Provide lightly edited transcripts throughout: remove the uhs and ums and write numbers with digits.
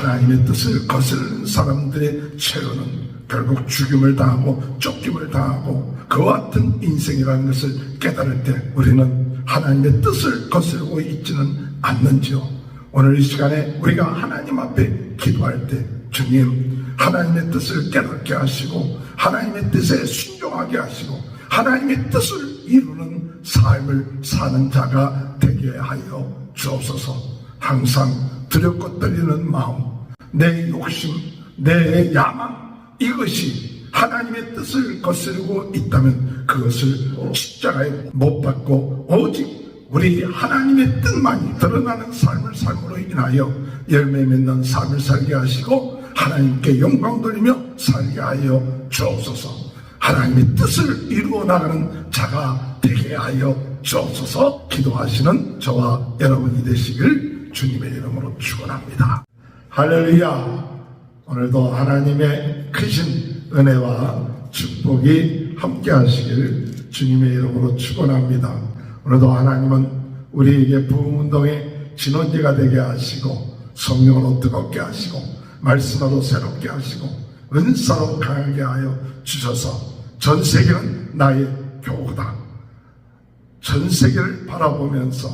하나님의 뜻을 거스르는 사람들의 최후는 결국 죽임을 당하고 쫓김을 당하고 그와 같은 인생이라는 것을 깨달을 때 우리는 하나님의 뜻을 거스르고 있지는 않는지요. 오늘 이 시간에 우리가 하나님 앞에 기도할 때 주님 하나님의 뜻을 깨닫게 하시고 하나님의 뜻에 순종하게 하시고 하나님의 뜻을 이루는 삶을 사는 자가 되게 하여 주옵소서. 항상 두렵고 떨리는 마음, 내 욕심, 내 야망, 이것이 하나님의 뜻을 거스르고 있다면 그것을 십자가에 못 박고 오직 우리 하나님의 뜻만이 드러나는 삶을 삶으로 인하여 열매 맺는 삶을 살게 하시고 하나님께 영광 돌리며 살게 하여 주옵소서. 하나님의 뜻을 이루어 나가는 자가 되게 하여 주옵소서. 기도하시는 저와 여러분이 되시길 주님의 이름으로 축원합니다. 할렐루야. 오늘도 하나님의 크신 은혜와 축복이 함께 하시길 주님의 이름으로 축원합니다. 오늘도 하나님은 우리에게 부흥운동의 진원지가 되게 하시고 성령으로 뜨겁게 하시고 말씀으로 새롭게 하시고 은사로 강하게 하여 주셔서 전 세계는 나의 교구다. 전 세계를 바라보면서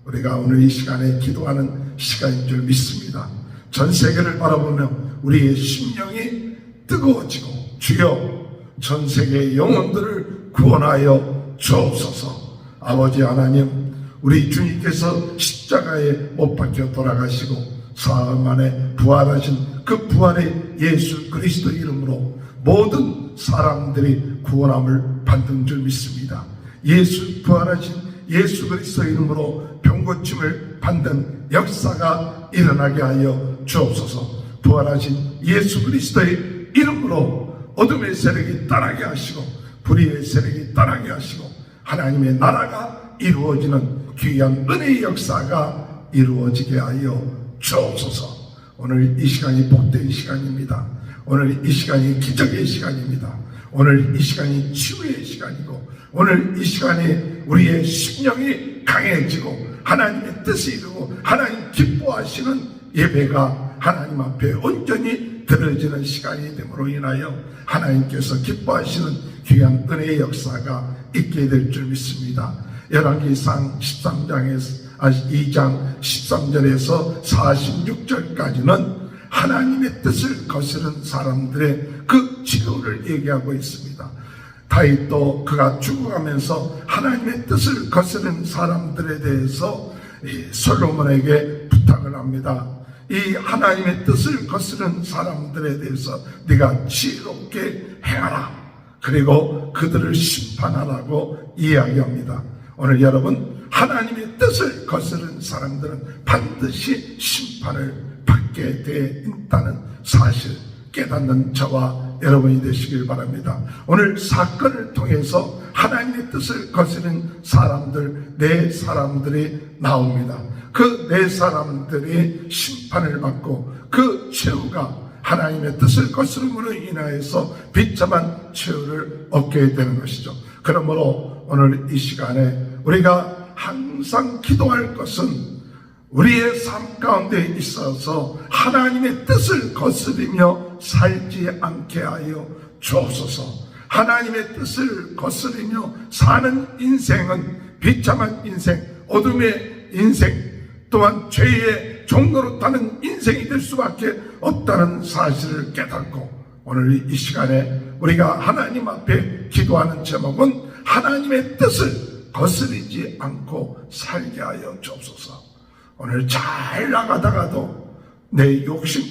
우리가 오늘 이 시간에 기도하는 시간인 줄 믿습니다. 전 세계를 바라보며 우리의 심령이 뜨거워지고 주여 전 세계의 영혼들을 구원하여 주옵소서. 아버지 하나님, 우리 주님께서 십자가에 못 박혀 돌아가시고 사흘 만에 부활하신 그 부활의 예수 그리스도 이름으로 모든 사람들이 구원함을 받는 줄 믿습니다. 예수 부활하신 예수 그리스도 이름으로 병고침을 받는 역사가 일어나게 하여 주옵소서. 부활하신 예수 그리스도의 이름으로 어둠의 세력이 떠나게 하시고 불의의 세력이 떠나게 하시고 하나님의 나라가 이루어지는 귀한 은혜의 역사가 이루어지게 하여 주옵소서. 오늘 이 시간이 복된 시간입니다. 오늘 이 시간이 기적의 시간입니다. 오늘 이 시간이 치유의 시간이고 오늘 이 시간에 우리의 심령이 강해지고 하나님의 뜻이 이루고 하나님 기뻐하시는 예배가 하나님 앞에 온전히 드려지는 시간이 됨으로 인하여 하나님께서 기뻐하시는 귀한 은혜의 역사가 있게 될 줄 믿습니다. 열왕기상 2장 13절에서 46절까지는 하나님의 뜻을 거스른 사람들의 그 치료를 얘기하고 있습니다. 다윗도 그가 죽어가면서 하나님의 뜻을 거스른 사람들에 대해서 솔로몬에게 부탁을 합니다. 이 하나님의 뜻을 거스른 사람들에 대해서 네가 지혜롭게 행하라. 그리고 그들을 심판하라고 이야기합니다. 오늘 여러분, 하나님의 뜻을 거스른 사람들은 반드시 심판을 받게 돼 있다는 사실 깨닫는 저와 여러분이 되시길 바랍니다. 오늘 사건을 통해서 하나님의 뜻을 거스른 사람들, 네 사람들이 나옵니다. 그 네 사람들이 심판을 받고 그 최후가 하나님의 뜻을 거스름으로 인하여서 비참한 최후를 얻게 되는 것이죠. 그러므로 오늘 이 시간에 우리가 항상 기도할 것은 우리의 삶 가운데 있어서 하나님의 뜻을 거스리며 살지 않게 하여 주옵소서. 하나님의 뜻을 거스리며 사는 인생은 비참한 인생, 어둠의 인생, 또한 죄의 종로로 타는 인생이 될 수밖에 없다는 사실을 깨닫고 오늘 이 시간에 우리가 하나님 앞에 기도하는 제목은 하나님의 뜻을 거스리지 않고 살게 하여 주옵소서. 오늘 잘 나가다가도 내 욕심,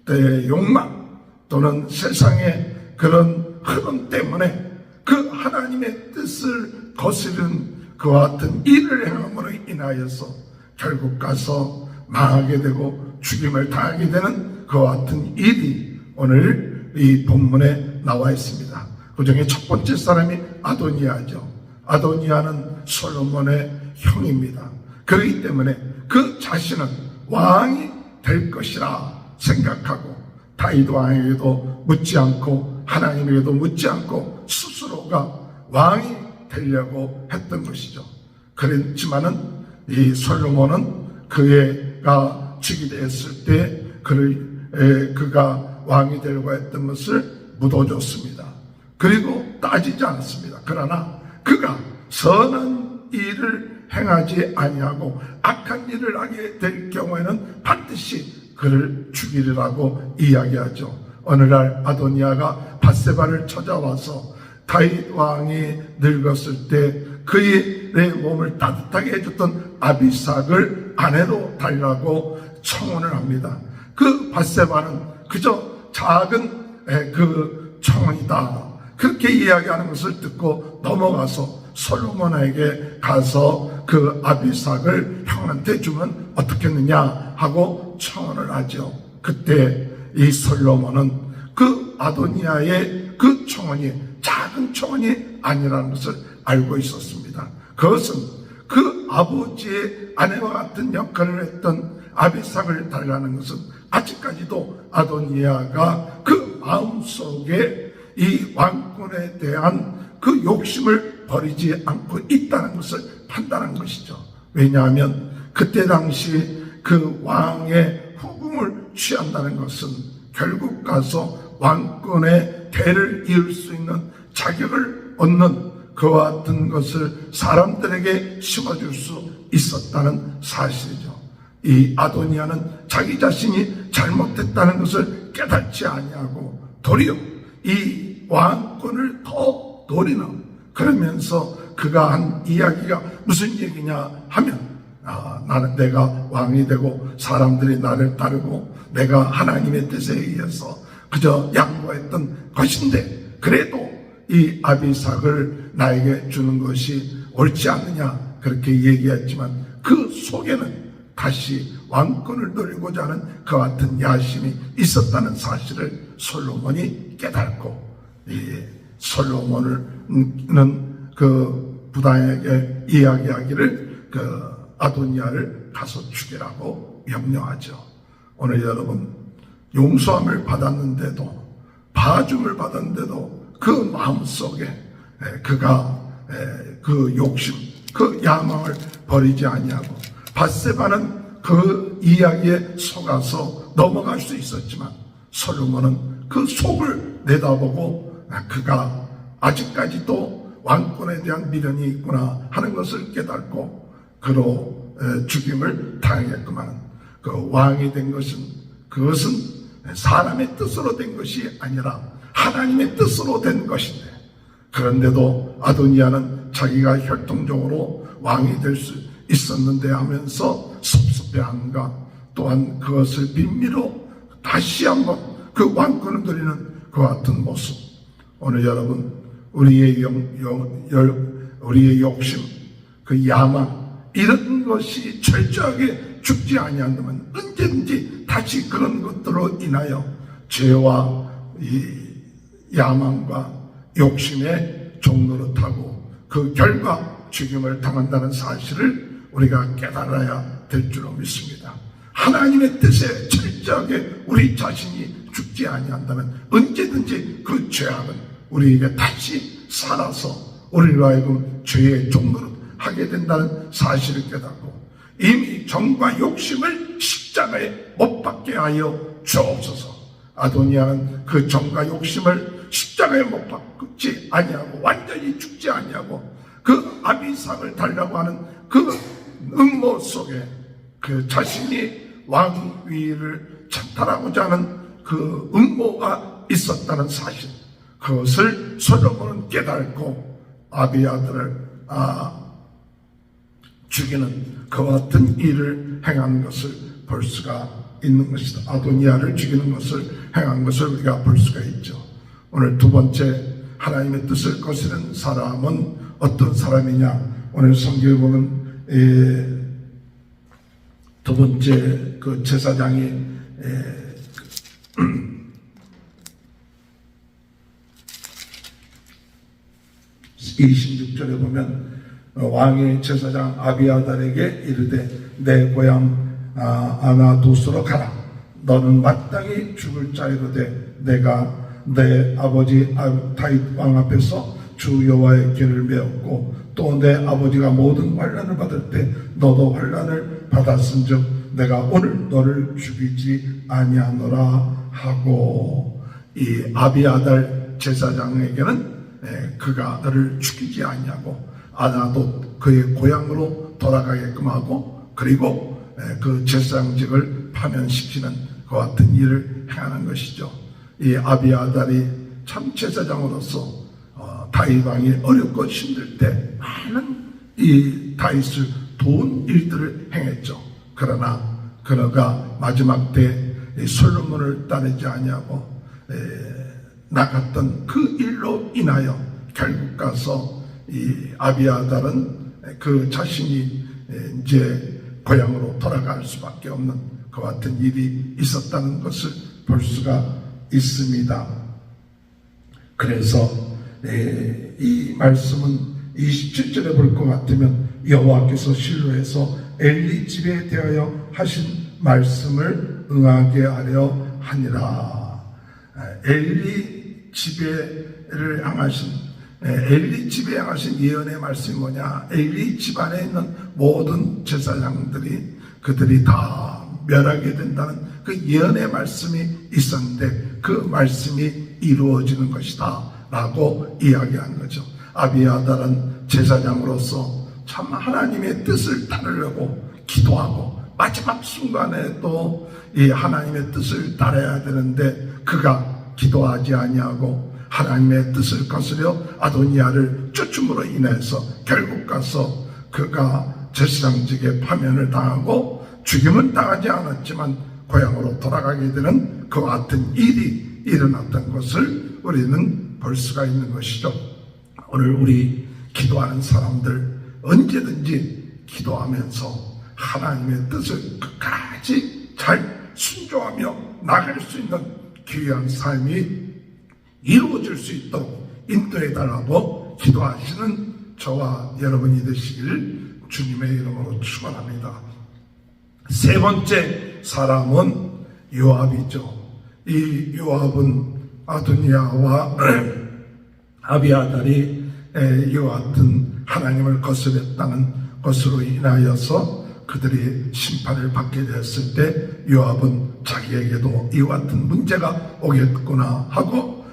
내 욕망 또는 세상의 그런 흐름 때문에 그 하나님의 뜻을 거스른 그와 같은 일을 행함으로 인하여서 결국 가서 망하게 되고 죽임을 당하게 되는 그와 같은 일이 오늘 이 본문에 나와 있습니다. 그 중에 첫 번째 사람이 아도니아죠. 아도니아는 솔로몬의 형입니다. 그렇기 때문에 그 자신은 왕이 될 것이라 생각하고 다윗 왕에게도 묻지 않고 하나님에게도 묻지 않고 스스로가 왕이 되려고 했던 것이죠. 그렇지만은 이 솔로몬은 그가 즉위되었을 때 그가 왕이 되려고 했던 것을 묻어줬습니다. 그리고 따지지 않았습니다. 그러나 그가 선한 일을 행하지 아니하고 악한 일을 하게 될 경우에는 반드시 그를 죽이리라고 이야기하죠. 어느 날 아도니아가 밧세바를 찾아와서 다윗 왕이 늙었을 때 그의 몸을 따뜻하게 해줬던 아비삭을 아내로 달라고 청혼을 합니다. 그 밧세바는 그저 작은 그 청혼이다, 그렇게 이야기하는 것을 듣고 넘어가서 솔로몬에게 가서 그 아비삭을 형한테 주면 어떻겠느냐 하고 청혼을 하죠. 그때 이 솔로몬은 그 아도니아의 그 청혼이 작은 청혼이 아니라는 것을 알고 있었습니다. 그것은 그 아버지의 아내와 같은 역할을 했던 아비삭을 달라는 것은 아직까지도 아도니아가 그 마음속에 이 왕권에 대한 그 욕심을 버리지 않고 있다는 것을 판단한 것이죠. 왜냐하면 그때 당시 그 왕의 후궁을 취한다는 것은 결국 가서 왕권의 대를 이을 수 있는 자격을 얻는 그와 같은 것을 사람들에게 심어줄 수 있었다는 사실이죠. 이 아도니아는 자기 자신이 잘못했다는 것을 깨닫지 아니하고 도리어 이 왕권을 더 노리는, 그러면서 그가 한 이야기가 무슨 얘기냐 하면 나는 내가 왕이 되고 사람들이 나를 따르고 내가 하나님의 뜻에 의해서 그저 양보했던 것인데 그래도 이 아비삭을 나에게 주는 것이 옳지 않느냐 그렇게 얘기했지만 그 속에는 다시 왕권을 누리고자 하는 그 같은 야심이 있었다는 사실을 솔로몬이 깨닫고, 솔로몬은 그 부다에게 이야기하기를 그 아도니아를 가서 죽이라고 명령하죠. 오늘 여러분, 용서함을 받았는데도, 봐줌을 받았는데도 그 마음속에 그가 그 욕심, 그 야망을 버리지 아니하고, 밧세바는 그 이야기에 속아서 넘어갈 수 있었지만 솔로몬은 그 속을 내다보고 그가 아직까지도 왕권에 대한 미련이 있구나 하는 것을 깨닫고 그로 죽임을 당했구만. 그 왕이 된 것은 그것은 사람의 뜻으로 된 것이 아니라 하나님의 뜻으로 된 것인데, 그런데도 아도니아는 자기가 혈통적으로 왕이 될 수 있었는데 하면서 섭섭해함과 또한 그것을 빌미로 다시 한번 그 왕권을 누리는 그 같은 모습. 오늘 여러분, 우리의 욕심, 그 야망, 이런 것이 철저하게 죽지 아니한다면 언제든지 다시 그런 것들로 인하여 죄와 이 야망과 욕심의 종로로 타고 그 결과 죽임을 당한다는 사실을 우리가 깨달아야 될 줄로 믿습니다. 하나님의 뜻에 철저하게 우리 자신이 죽지 아니한다면 언제든지 그 죄악은 우리에게 다시 살아서 우리로 하여금 죄의 종로를 하게 된다는 사실을 깨닫고, 이미 정과 욕심을 십자가에 못 박게 하여 주옵소서. 아도니아는 그 정과 욕심을 십자가에 못 박지 아니하고 완전히 죽지 아니하고 그 아비삭을 달라고 하는 그 음모 속에 그 자신이 왕위를 찬탈하고자 하는 그 음모가 있었다는 사실, 그것을 솔로몬은 깨닫고 아비아들을 죽이는 그 같은 일을 행한 것을 볼 수가 있는 것이다. 아도니아를 죽이는 것을 행한 것을 우리가 볼 수가 있죠. 오늘 두 번째, 하나님의 뜻을 거스르는 사람은 어떤 사람이냐. 오늘 성경에 보면 두 번째 그 제사장이 26절에 보면 왕이 제사장 아비아달에게 이르되 내 고향 아나도스로 가라. 너는 마땅히 죽을 자이로되 내가 내 아버지 다윗 왕 앞에서 주 여호와의 길을 메었고 또 내 아버지가 모든 환난을 받을 때 너도 환난을 받았은즉 내가 오늘 너를 죽이지 아니하노라 하고, 이 아비아달 제사장에게는 그가 너를 죽이지 아니하고 나도 그의 고향으로 돌아가게끔 하고, 그리고 그 제사장직을 파면시키는 그 같은 일을 행하는 것이죠. 이 아비아달이 참 제사장으로서 다윗 왕이 어렵고 힘들 때 많은 이 다윗을 도운 일들을 행했죠. 그러나 그가 마지막 때 솔로몬을 따르지 아니하고 나갔던 그 일로 인하여 결국 가서 이 아비아달은 그 자신이 이제 고향으로 돌아갈 수밖에 없는 그 같은 일이 있었다는 것을 볼 수가 있습니다. 그래서 이 말씀은 27절에 볼 것 같으면 여호와께서 실로에서 엘리 집에 대하여 하신 말씀을 응하게 하려 하니라. 엘리 집에를 향하신 엘리 집에 향하신 예언의 말씀이 뭐냐? 엘리 집안에 있는 모든 제사장들이 그들이 다 멸하게 된다는 그 예언의 말씀이 있었는데 그 말씀이 이루어지는 것이다 라고 이야기한 거죠. 아비아달은 제사장으로서 참 하나님의 뜻을 따르려고 기도하고 마지막 순간에 또 이 하나님의 뜻을 따라야 되는데 그가 기도하지 아니하고 하나님의 뜻을 거스려 아도니아를 쫓음으로 인해서 결국 가서 그가 제사장직에 파면을 당하고 죽임은 당하지 않았지만 고향으로 돌아가게 되는 그 같은 일이 일어났던 것을 우리는 볼 수가 있는 것이죠. 오늘 우리 기도하는 사람들 언제든지 기도하면서 하나님의 뜻을 끝까지 잘 순종하며 나갈 수 있는 귀한 삶이 이루어질 수 있도록 인도해달라고 기도하시는 저와 여러분이 되시길 주님의 이름으로 축원합니다. 세 번째 사람은 요압이죠. 이 요압은 아도니아와 아비아달이 이와 같은 하나님을 거스렸다는 것으로 인하여서 그들이 심판을 받게 되었을 때 요압은 자기에게도 이와 같은 문제가 오겠구나 하고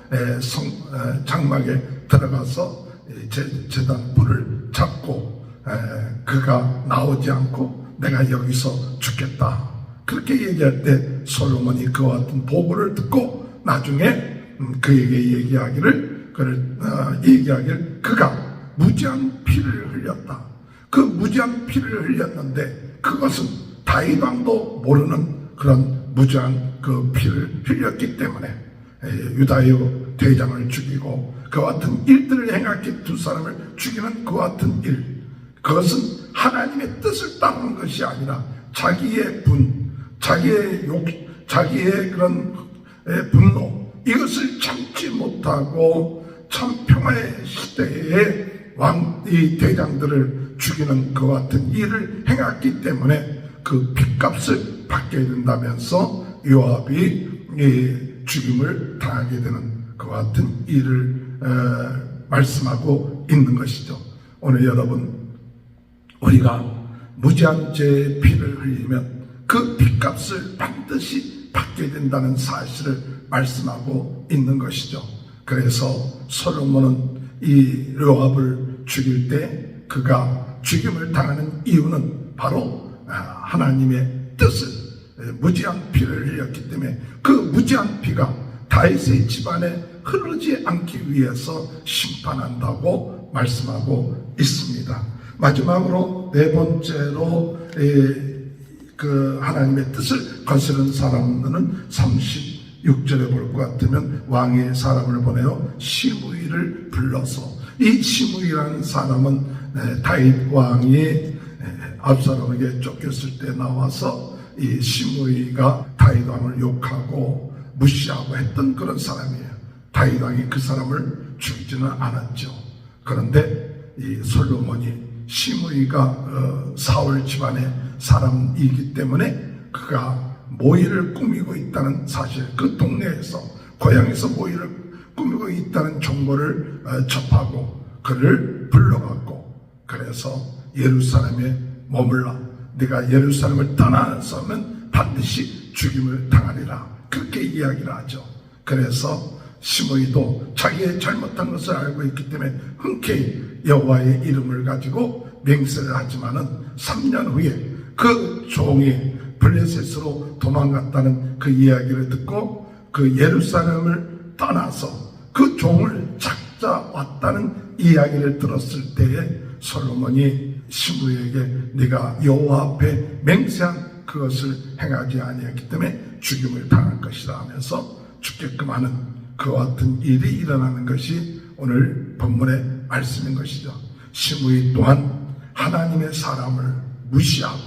장막에 들어가서 제단 불을 잡고 그가 나오지 않고 내가 여기서 죽겠다 그렇게 얘기할 때 솔로몬이 그와 같은 보고를 듣고 나중에 그에게 얘기하기를 그가 무지한 피를 흘렸다. 그 무지한 피를 흘렸는데 그것은 다윗 왕도 모르는 그런 무지한 그 피를 흘렸기 때문에 유다의 대장을 죽이고 그 같은 일들을 행하기 두 사람을 죽이는 그 같은 일, 그것은 하나님의 뜻을 따르는 것이 아니라 자기의 자기의 그런 분노, 이것을 참지 못하고 참 평화의 시대에 이 대장들을 죽이는 그 같은 일을 행했기 때문에 그 핏값을 받게 된다면서 요압이 죽임을 당하게 되는 그 같은 일을 말씀하고 있는 것이죠. 오늘 여러분, 우리가 무지한 죄의 피를 흘리면 그 핏값을 반드시 받게 된다는 사실을 말씀하고 있는 것이죠. 그래서 솔로몬은 이 요압을 죽일 때 그가 죽임을 당하는 이유는 바로 하나님의 뜻을 무지한 피를 흘렸기 때문에 그 무지한 피가 다윗의 집안에 흐르지 않기 위해서 심판한다고 말씀하고 있습니다. 마지막으로 네 번째로 그 하나님의 뜻을 거스른 사람들은 36절에 볼 것 같으면 왕의 사람을 보내어 시므이를 불러서, 이 시므이라는 사람은 다윗 왕이 압살롬에게 쫓겼을 때 나와서 이 시므이가 다윗 왕을 욕하고 무시하고 했던 그런 사람이에요. 다윗 왕이 그 사람을 죽이지는 않았죠. 그런데 이 솔로몬이 시므이가 사울 집안의 사람이기 때문에 그가 모의를 꾸미고 있다는 사실, 그 동네에서 고향에서 모의를 꾸미고 있다는 정보를 접하고 그를 불러갔고, 그래서 예루살렘에 머물러 네가 예루살렘을 떠나서는 반드시 죽임을 당하리라. 그렇게 이야기를 하죠. 그래서 시므이도 자기의 잘못한 것을 알고 있기 때문에 흔쾌히 여호와의 이름을 가지고 맹세를 하지만은 3년 후에 그 종이 블레셋으로 도망갔다는 그 이야기를 듣고 그 예루살렘을 떠나서 그 종을 찾아왔다는 이야기를 들었을 때에 솔로몬이 시므이에게 네가 여호와 앞에 맹세한 그것을 행하지 아니했기 때문에 죽임을 당할 것이다 하면서 죽게끔 하는 그와 같은 일이 일어나는 것이 오늘 본문의 말씀인 것이죠. 시므이 또한 하나님의 사람을 무시하고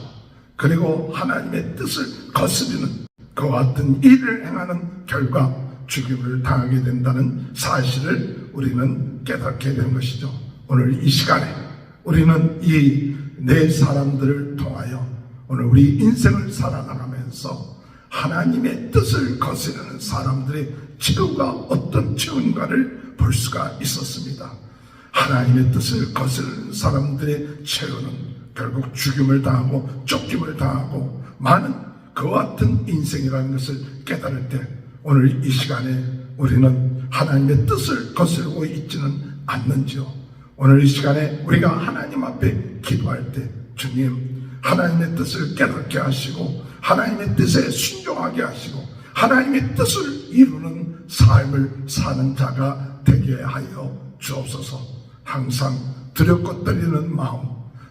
그리고 하나님의 뜻을 거스르는 그와 같은 일을 행하는 결과 죽임을 당하게 된다는 사실을 우리는 깨닫게 되는 것이죠. 오늘 이 시간에 우리는 이 네 사람들을 통하여 오늘 우리 인생을 살아나가면서 하나님의 뜻을 거스르는 사람들의 최후가 어떤 최후인가를 볼 수가 있었습니다. 하나님의 뜻을 거스르는 사람들의 최후는 결국 죽임을 당하고 쫓김을 당하고 많은 그와 같은 인생이라는 것을 깨달을 때 오늘 이 시간에 우리는 하나님의 뜻을 거스르고 있지는 않는지요. 오늘 이 시간에 우리가 하나님 앞에 기도할 때 주님 하나님의 뜻을 깨닫게 하시고 하나님의 뜻에 순종하게 하시고 하나님의 뜻을 이루는 삶을 사는 자가 되게 하여 주옵소서. 항상 두렵고 떨리는 마음,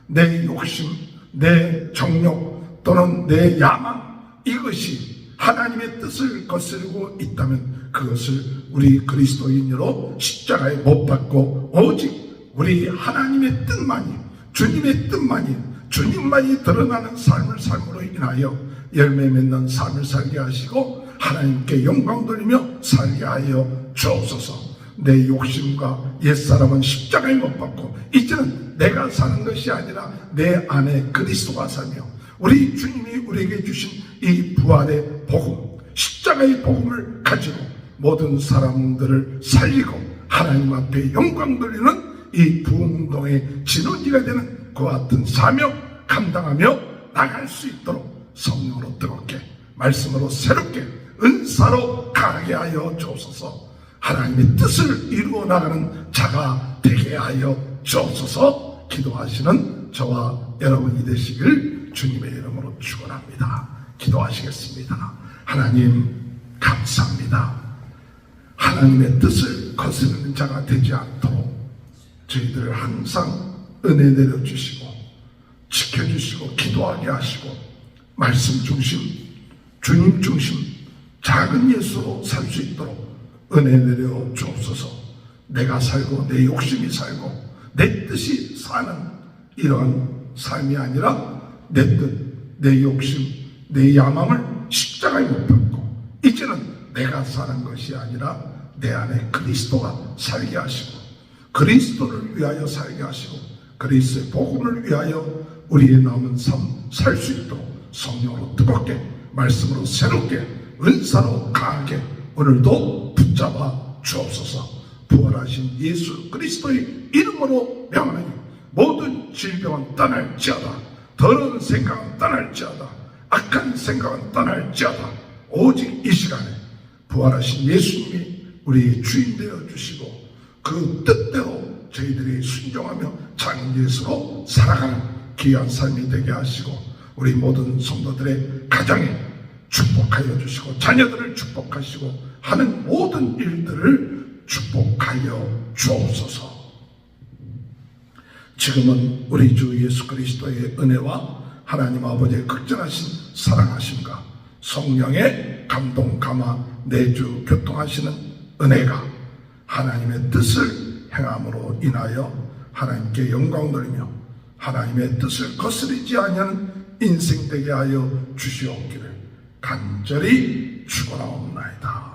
내 욕심, 내 정욕 또는 내 야망 이것이 하나님의 뜻을 거스르고 있다면 그것을 우리 그리스도인으로 십자가에 못 박고 오직 우리 하나님의 뜻만이 주님의 뜻만이 주님만이 드러나는 삶을 삶으로 인하여 열매 맺는 삶을 살게 하시고 하나님께 영광 돌리며 살게 하여 주옵소서. 내 욕심과 옛사람은 십자가에 못 박고 이제는 내가 사는 것이 아니라 내 안에 그리스도가 살며 우리 주님이 우리에게 주신 이 부활의 복음 십자가의 복음을 가지고 모든 사람들을 살리고 하나님 앞에 영광 돌리는 이 부흥동의 진원지가 되는 그와 같은 사명 감당하며 나갈 수 있도록 성령으로 뜨겁게 말씀으로 새롭게 은사로 강하게 하여 주옵소서. 하나님의 뜻을 이루어 나가는 자가 되게 하여 주옵소서. 기도하시는 저와 여러분이 되시길 주님의 이름으로 축원합니다. 기도하시겠습니다. 하나님 감사합니다. 하나님의 뜻을 거스르는 자가 되지 않도록 저희들을 항상 은혜 내려주시고 지켜주시고 기도하게 하시고 말씀 중심 주님 중심 작은 예수로 살 수 있도록 은혜 내려 주옵소서. 내가 살고 내 욕심이 살고 내 뜻이 사는 이런 삶이 아니라 내 뜻, 내 욕심, 내 야망을 십자가에 못 박고 이제는 내가 사는 것이 아니라 내 안에 그리스도가 살게 하시고 그리스도를 위하여 살게 하시고 그리스도의 복음을 위하여 우리의 남은 삶 살 수 있도록 성령으로 뜨겁게 말씀으로 새롭게 은사로 강하게 오늘도 붙잡아 주옵소서. 부활하신 예수 그리스도의 이름으로 명하니 모든 질병은 떠날지어다. 더러운 생각은 떠날지어다. 악한 생각은 떠날지어다. 오직 이 시간에 부활하신 예수님이 우리의 주인 되어 주시고 그 뜻대로 저희들이 순종하며 작은 예수로 살아가는 귀한 삶이 되게 하시고 우리 모든 성도들의 가정에 축복하여 주시고 자녀들을 축복하시고 하는 모든 일들을 축복하여 주옵소서. 지금은 우리 주 예수 그리스도의 은혜와 하나님 아버지의 극진하신 사랑하심과 성령의 감동 감화 내주 교통하시는 은혜가 하나님의 뜻을 행함으로 인하여 하나님께 영광 돌리며 하나님의 뜻을 거스르지 아니하는 인생 되게 하여 주시옵기를 간절히 축원하옵나이다.